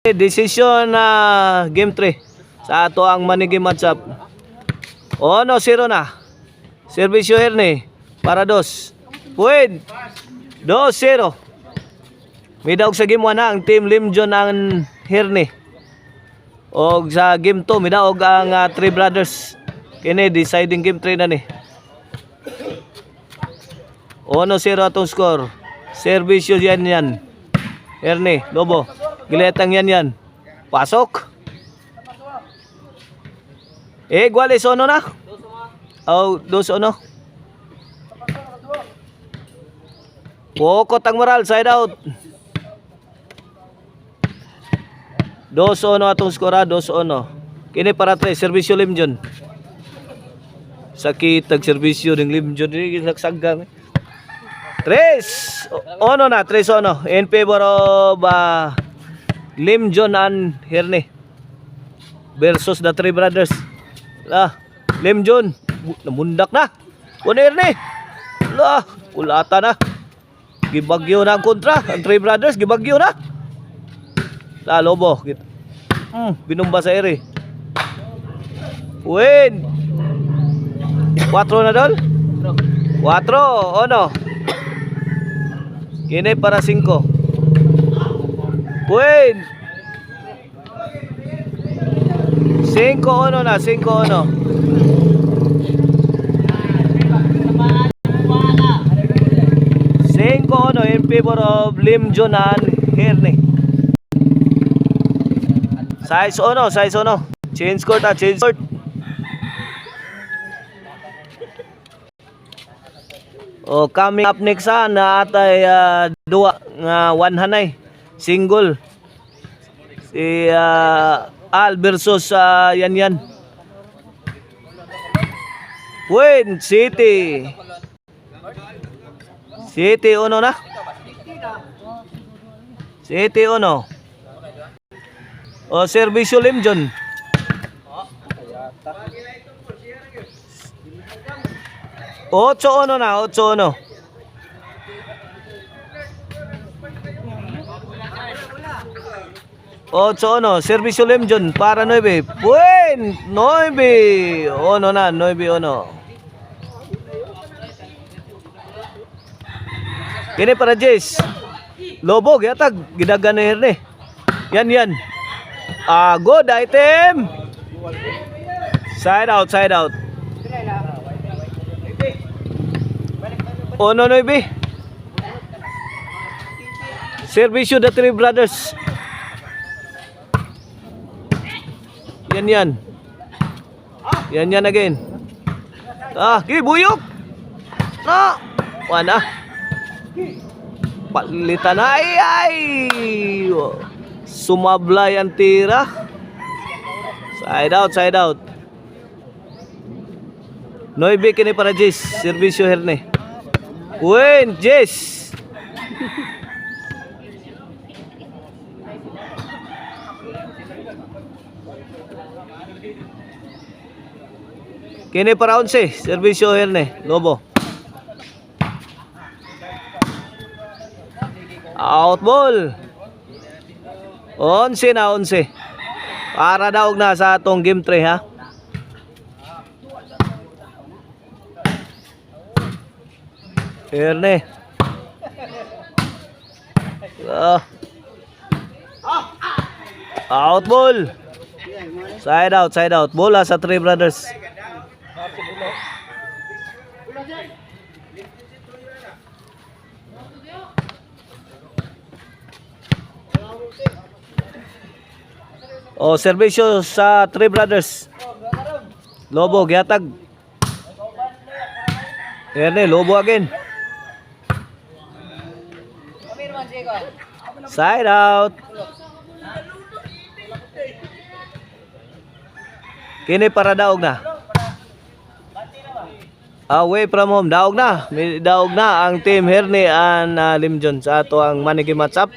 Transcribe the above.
Decision na game 3 sa ato ang manigi matchup. 1-0 na. Servisyo Herne para 2. Puwid. 2-0. May daog sa game 1 na ang team Limjon ang Herne. O sa game 2 may daog ang 3 brothers. Kini deciding game 3 na ni. 1-0 atong score. Servisyo yan. Herne, Lobo. Giletang yan. Pasok. Iguales 1 na. Oh, 2-1. Pokot ang moral, side out. 2-1 atong skora, 2-1. Kini para 3, servisyo Limjon. Sakit ang servisyo ng Limjon. Sagsagang. 3-1 na, 3-1. In favor of Limjon and Herne versus the 3 brothers. Limjon namundak na. Kuno Herne. Kulata na. Gibagyo na ang kontra. Ang 3 brothers gibagyo na. Lobo. Binumba sa ere. Win. 4 na dol. 4-1. Kini para 5. Win. 5-1 na, 5-1. 5-1 in favor of Limjon and Herne. 6-1. Change court. Coming up next na atay duwa nga 1 hanay. Single. Si Al versus yan. Win City 1 na. City 1. O servisyo Limjon. 8-1 na, 8-1. Servisyo Limjon para 9. Buen 9. 1 na, 9-1. Kini para Jess. Lobo yatag gidagan ni Herne. Yan. Good item. Side out. 1-9. Servisyo the 3 brothers. Yan again. Gibuyok. Wana. Palitan na. Ay. Sumablay ang tira. Side out. 9 kini para Jess. Servisyo Herne. Win Jess. Kini para 11, servisyo Herne, Lobo. Out ball. 11 na. Para daog na sa atong game 3 ha. Herne. Out ball. Side out. Bola sa 3 brothers. Servisyo sa 3 brothers. Lobo gihatag. Herne, Lobo again. Side out. Kini para daog na. Away from home, daog na. May daog na ang team Herne and Limjon sa ato ang manigi matchup.